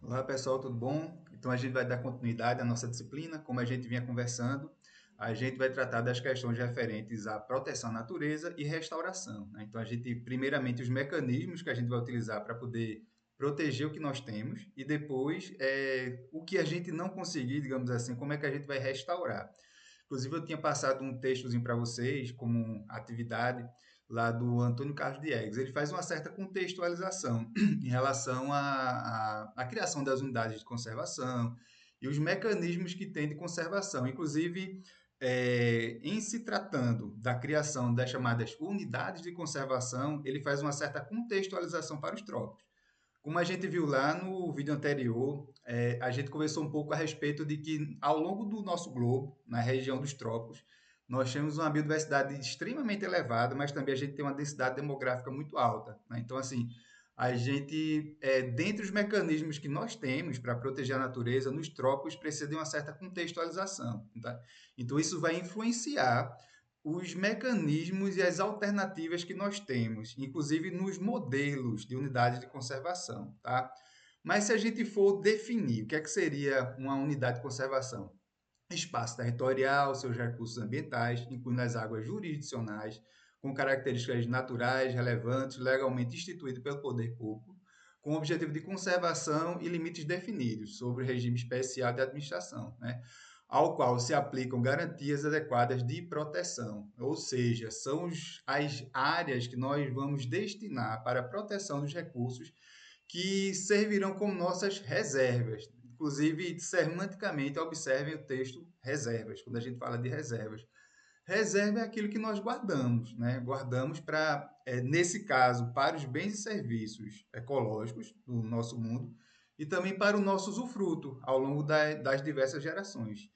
Olá pessoal, tudo bom? Então a gente vai dar continuidade à nossa disciplina, como a gente vinha conversando, a gente vai tratar das questões referentes à proteção à natureza e restauração, né? Então a gente, primeiramente, os mecanismos que a gente vai utilizar para poder proteger o que nós temos e depois o que a gente não conseguir, digamos assim, como é que a gente vai restaurar. Inclusive, eu tinha passado um textozinho para vocês, como atividade, lá do Antônio Carlos Diegues. Ele faz uma certa contextualização em relação à criação das unidades de conservação e os mecanismos que tem de conservação. Inclusive, em se tratando da criação das chamadas unidades de conservação, ele faz uma certa contextualização para os trópicos. Como a gente viu lá no vídeo anterior, a gente conversou um pouco a respeito de que, ao longo do nosso globo, na região dos trópicos, nós temos uma biodiversidade extremamente elevada, mas também a gente tem uma densidade demográfica muito alta, né? Então, assim, a gente, dentre os mecanismos que nós temos para proteger a natureza, nos trópicos precisa de uma certa contextualização, tá? Então, isso vai influenciar os mecanismos e as alternativas que nós temos, inclusive nos modelos de unidade de conservação, tá? Mas se a gente for definir o que é que seria uma unidade de conservação, espaço territorial, seus recursos ambientais, incluindo as águas jurisdicionais, com características naturais, relevantes, legalmente instituídas pelo poder público, com o objetivo de conservação e limites definidos sobre o regime especial de administração, né? Ao qual se aplicam garantias adequadas de proteção, ou seja, são as áreas que nós vamos destinar para a proteção dos recursos que servirão como nossas reservas. Inclusive, semanticamente, observem o texto reservas, quando a gente fala de reservas. Reserva é aquilo que nós guardamos, né? Guardamos para, nesse caso, para os bens e serviços ecológicos do nosso mundo e também para o nosso usufruto ao longo das diversas gerações.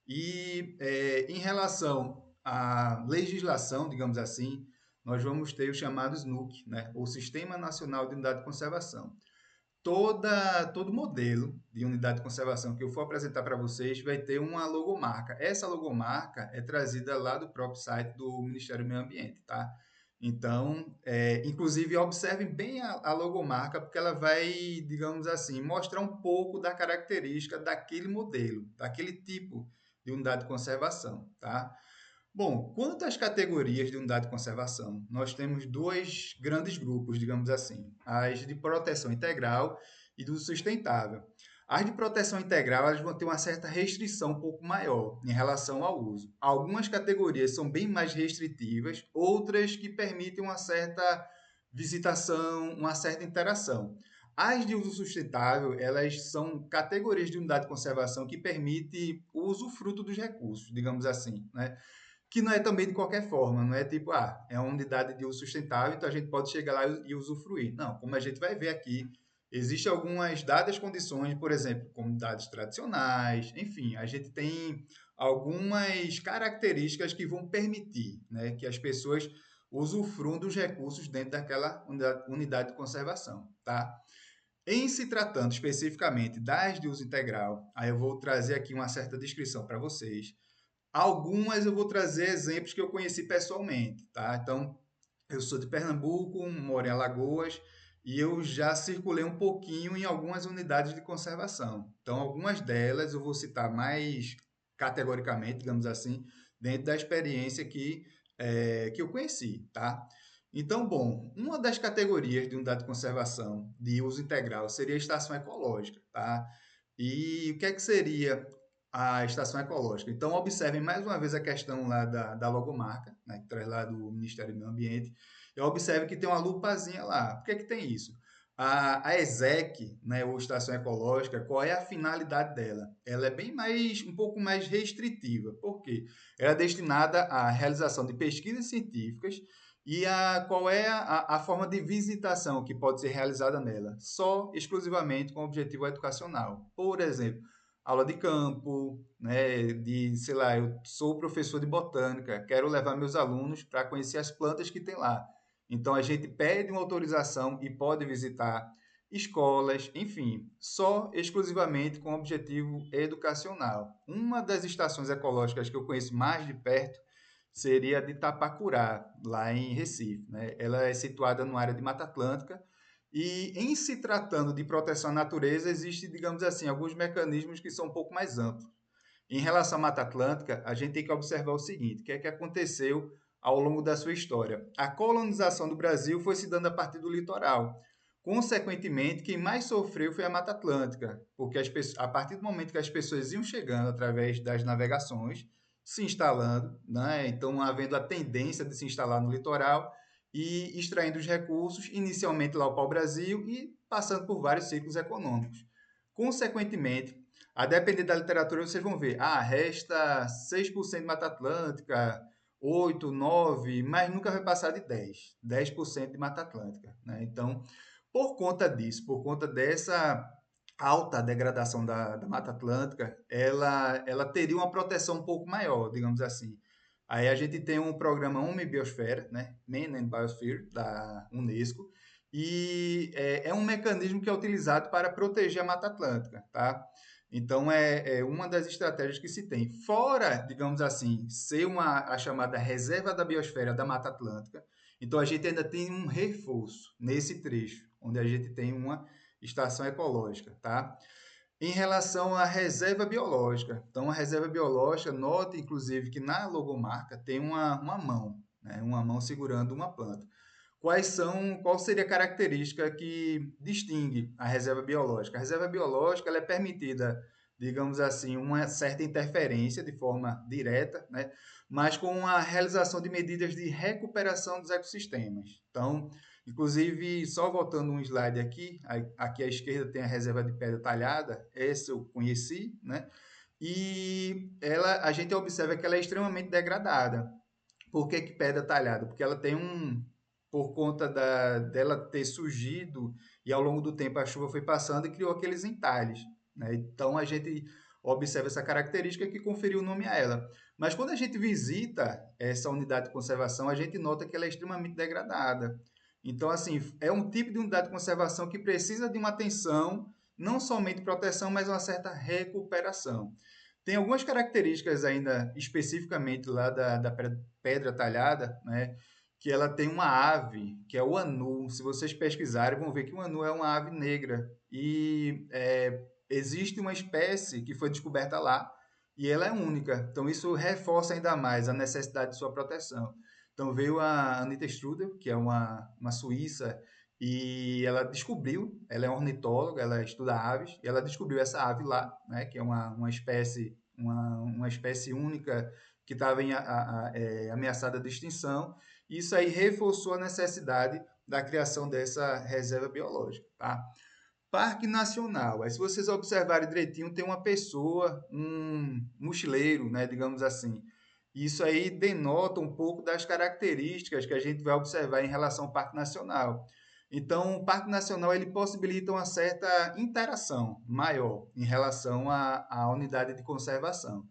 E em relação à legislação, digamos assim, nós vamos ter o chamado SNUC, né? O Sistema Nacional de Unidade de Conservação. Todo modelo de unidade de conservação que eu for apresentar para vocês vai ter uma logomarca. Essa logomarca é trazida lá do próprio site do Ministério do Meio Ambiente, tá? Então, inclusive, observem bem a logomarca, porque ela vai, digamos assim, mostrar um pouco da característica daquele modelo, daquele tipo de unidade de conservação, tá? Bom, quanto às categorias de unidade de conservação, nós temos dois grandes grupos, digamos assim, as de proteção integral e do sustentável. As de proteção integral elas vão ter uma certa restrição um pouco maior em relação ao uso. Algumas categorias são bem mais restritivas, outras que permitem uma certa visitação, uma certa interação. As de uso sustentável, elas são categorias de unidade de conservação que permite o usufruto dos recursos, digamos assim, né? Que não é também de qualquer forma, não é tipo, é uma unidade de uso sustentável, então a gente pode chegar lá e usufruir. Não, como a gente vai ver aqui, existem algumas dadas condições, por exemplo, comunidades tradicionais, enfim, a gente tem algumas características que vão permitir, né, que as pessoas usufruam dos recursos dentro daquela unidade de conservação, tá? Em se tratando especificamente das de uso integral, aí eu vou trazer aqui uma certa descrição para vocês. Algumas eu vou trazer exemplos que eu conheci pessoalmente, tá? Então, eu sou de Pernambuco, moro em Alagoas e eu já circulei um pouquinho em algumas unidades de conservação. Então, algumas delas eu vou citar mais categoricamente, digamos assim, dentro da experiência que eu conheci, tá? Então, bom, uma das categorias de unidade de conservação de uso integral seria a estação ecológica, tá? E o que é que seria a estação ecológica? Então, observem mais uma vez a questão lá da logomarca, né, que traz lá do Ministério do Meio Ambiente. E observe que tem uma lupazinha lá. Por que é que tem isso? A ESEC, né, ou Estação Ecológica, qual é a finalidade dela? Ela é bem mais, um pouco mais restritiva. Por quê? Ela é destinada à realização de pesquisas científicas e qual é a forma de visitação que pode ser realizada nela? Só exclusivamente com objetivo educacional. Por exemplo, aula de campo, né, sei lá, eu sou professor de botânica, quero levar meus alunos para conhecer as plantas que tem lá. Então a gente pede uma autorização e pode visitar escolas, enfim, só exclusivamente com objetivo educacional. Uma das estações ecológicas que eu conheço mais de perto seria a de Tapacurá, lá em Recife, né? Ela é situada numa área de Mata Atlântica E em se tratando de proteção à natureza, existem, digamos assim, alguns mecanismos que são um pouco mais amplos. Em relação à Mata Atlântica, a gente tem que observar o seguinte: o que é que aconteceu ao longo da sua história? A colonização do Brasil foi se dando a partir do litoral. Consequentemente, quem mais sofreu foi a Mata Atlântica, porque a partir do momento que as pessoas iam chegando através das navegações, se instalando, né? Então havendo a tendência de se instalar no litoral e extraindo os recursos, inicialmente lá para o Brasil e passando por vários ciclos econômicos. Consequentemente, a depender da literatura, vocês vão ver, resta 6% de Mata Atlântica, 8, 9, mas nunca vai passar de 10% de Mata Atlântica, né? Então, por conta disso, por conta dessa alta degradação da Mata Atlântica, ela teria uma proteção um pouco maior, digamos assim. Aí a gente tem um programa Homem e Biosfera, né? Man and Biosphere, da Unesco, e é um mecanismo que é utilizado para proteger a Mata Atlântica, tá? Então, é uma das estratégias que se tem. Fora, digamos assim, ser a chamada reserva da biosfera da Mata Atlântica, então a gente ainda tem um reforço nesse trecho, onde a gente tem uma estação ecológica, tá? Em relação à reserva biológica, então a reserva biológica, note inclusive que na logomarca tem uma mão, né? Uma mão segurando uma planta. Qual seria a característica que distingue a reserva biológica? A reserva biológica ela é permitida, digamos assim, uma certa interferência de forma direta, né? Mas com a realização de medidas de recuperação dos ecossistemas. Então, inclusive, só voltando um slide aqui, aqui à esquerda tem a reserva de pedra talhada, essa eu conheci, né? E a gente observa que ela é extremamente degradada. Por que que pedra talhada? Porque ela tem por conta dela ter surgido e ao longo do tempo a chuva foi passando e criou aqueles entalhes, né? Então a gente observa essa característica que conferiu o nome a ela. Mas quando a gente visita essa unidade de conservação, a gente nota que ela é extremamente degradada. Então, assim, é um tipo de unidade de conservação que precisa de uma atenção, não somente proteção, mas uma certa recuperação. Tem algumas características ainda especificamente lá da pedra talhada, né? Que ela tem uma ave, que é o anu. Se vocês pesquisarem, vão ver que o anu é uma ave negra. E existe uma espécie que foi descoberta lá e ela é única. Então, isso reforça ainda mais a necessidade de sua proteção. Então, veio a Anita Strudel, que é uma suíça, e ela descobriu, ela é ornitóloga, ela estuda aves, e ela descobriu essa ave lá, né, que é uma espécie única que estava ameaçada de extinção. Isso aí reforçou a necessidade da criação dessa reserva biológica, tá? Parque Nacional. Aí, se vocês observarem direitinho, tem uma pessoa, um mochileiro, né, digamos assim. Isso aí denota um pouco das características que a gente vai observar em relação ao Parque Nacional. Então, o Parque Nacional ele possibilita uma certa interação maior em relação à unidade de conservação.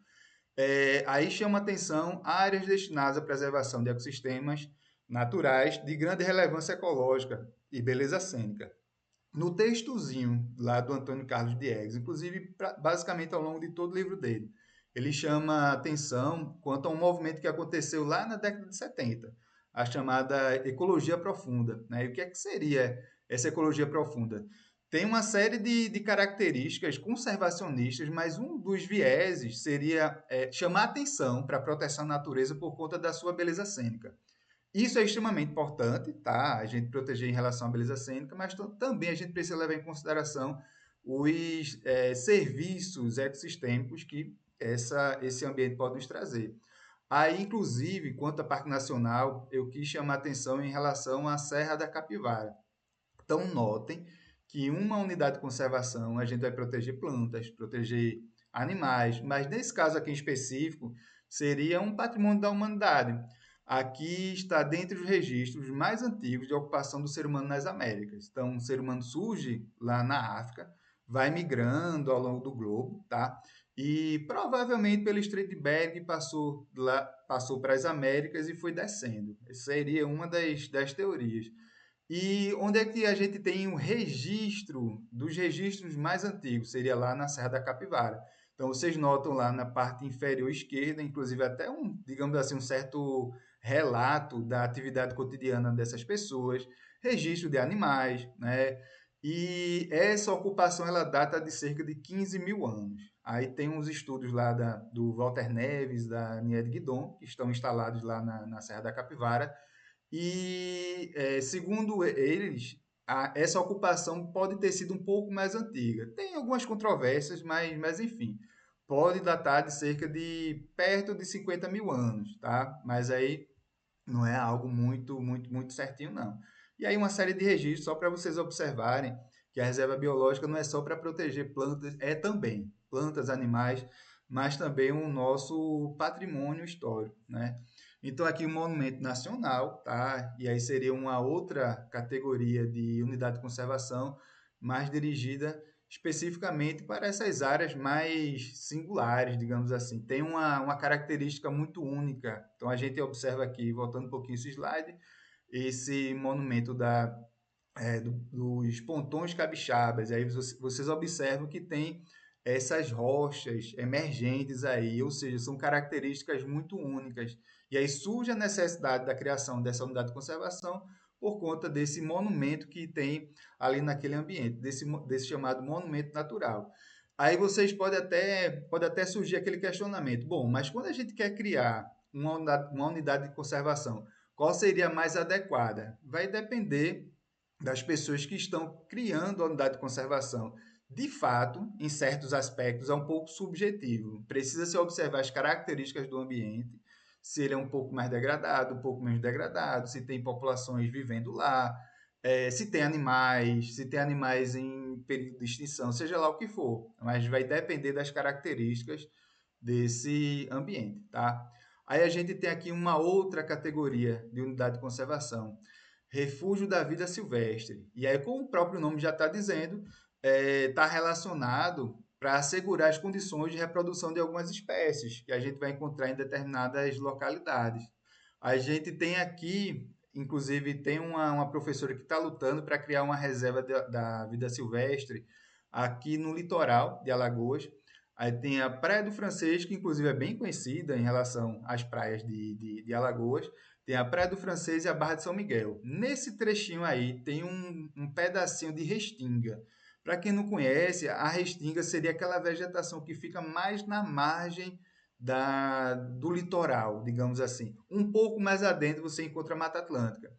Aí chama atenção áreas destinadas à preservação de ecossistemas naturais de grande relevância ecológica e beleza cênica. No textozinho lá do Antônio Carlos Diegues, inclusive basicamente ao longo de todo o livro dele, ele chama atenção quanto a um movimento que aconteceu lá na década de 70, a chamada ecologia profunda, né? E o que é que seria essa ecologia profunda? Tem uma série de características conservacionistas, mas um dos vieses seria chamar atenção para a proteção da natureza por conta da sua beleza cênica. Isso é extremamente importante, tá? A gente proteger em relação à beleza cênica, mas também a gente precisa levar em consideração os serviços ecossistêmicos que esse ambiente pode nos trazer. Aí, inclusive, quanto a Parque Nacional, eu quis chamar atenção em relação à Serra da Capivara. Então, notem que uma unidade de conservação a gente vai proteger plantas, proteger animais, mas nesse caso aqui em específico, seria um patrimônio da humanidade. Aqui está dentre os registros mais antigos de ocupação do ser humano nas Américas. Então, o ser humano surge lá na África, vai migrando ao longo do globo, tá? E provavelmente pelo Estreito de Bering passou para as Américas e foi descendo. Essa seria uma das teorias. E onde é que a gente tem um registro dos registros mais antigos? Seria lá na Serra da Capivara. Então, vocês notam lá na parte inferior esquerda, inclusive até digamos assim, um certo relato da atividade cotidiana dessas pessoas. registro de animais, né? E essa ocupação ela data de cerca de 15 mil anos. Aí tem uns estudos lá do Walter Neves, da Nied Guidon, que estão instalados lá na Serra da Capivara, e, segundo eles, essa ocupação pode ter sido um pouco mais antiga. Tem algumas controvérsias, mas enfim, pode datar de cerca de perto de 50 mil anos, tá? Mas aí não é algo muito certinho, não. E aí uma série de registros, só para vocês observarem que a reserva biológica não é só para proteger plantas, é também plantas, animais, mas também o nosso patrimônio histórico, né? Então aqui o monumento nacional, tá? E aí seria uma outra categoria de unidade de conservação, mais dirigida especificamente para essas áreas mais singulares, digamos assim. Tem uma característica muito única. Então, a gente observa aqui, voltando um pouquinho esse slide, esse monumento dos pontões capixabas. Aí vocês observam que tem essas rochas emergentes aí, ou seja, são características muito únicas. E aí surge a necessidade da criação dessa unidade de conservação por conta desse monumento que tem ali naquele ambiente, desse chamado monumento natural. Aí vocês pode até surgir aquele questionamento. Bom, mas quando a gente quer criar uma unidade de conservação, qual seria a mais adequada? Vai depender das pessoas que estão criando a unidade de conservação. De fato, em certos aspectos, é um pouco subjetivo. Precisa-se observar as características do ambiente, se ele é um pouco mais degradado, um pouco menos degradado, se tem populações vivendo lá, se tem animais em período de extinção, seja lá o que for. Mas vai depender das características desse ambiente, tá? Aí a gente tem aqui uma outra categoria de unidade de conservação, refúgio da vida silvestre. E aí, como o próprio nome já está dizendo, está relacionado para assegurar as condições de reprodução de algumas espécies que a gente vai encontrar em determinadas localidades. A gente tem aqui, inclusive, tem uma professora que está lutando para criar uma reserva da vida silvestre aqui no litoral de Alagoas. Aí tem a Praia do Francês, que inclusive é bem conhecida em relação às praias de Alagoas. Tem a Praia do Francês e a Barra de São Miguel. Nesse trechinho aí tem um pedacinho de restinga. Para quem não conhece, a restinga seria aquela vegetação que fica mais na margem do litoral, digamos assim. Um pouco mais adentro você encontra a Mata Atlântica.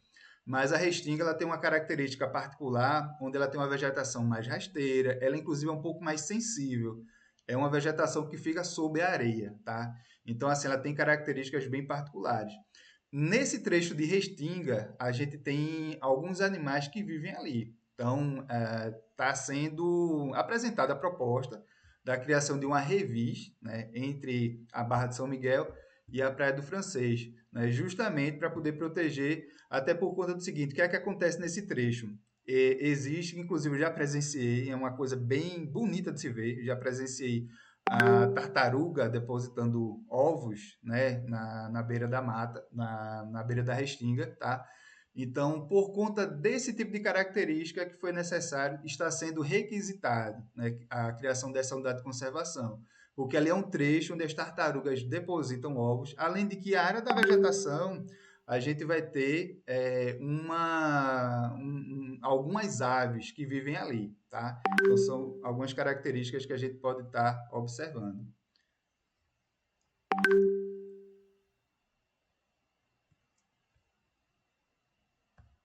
Mas a restinga ela tem uma característica particular, onde ela tem uma vegetação mais rasteira, ela inclusive é um pouco mais sensível. É uma vegetação que fica sob a areia, tá? Então, assim, ela tem características bem particulares. Nesse trecho de Restinga, a gente tem alguns animais que vivem ali. Então, está sendo apresentada a proposta da criação de uma revis, né, entre a Barra de São Miguel e a Praia do Francês, né, justamente para poder proteger, até por conta do seguinte, o que é que acontece nesse trecho? Existe, inclusive, eu já presenciei, é uma coisa bem bonita de se ver, já presenciei a tartaruga depositando ovos, né, na beira da mata, na beira da restinga, tá? Então, por conta desse tipo de característica que foi necessário, está sendo requisitado, né, a criação dessa unidade de conservação, porque ali é um trecho onde as tartarugas depositam ovos, além de que a área da vegetação a gente vai ter algumas aves que vivem ali, tá? Então, são algumas características que a gente pode estar observando.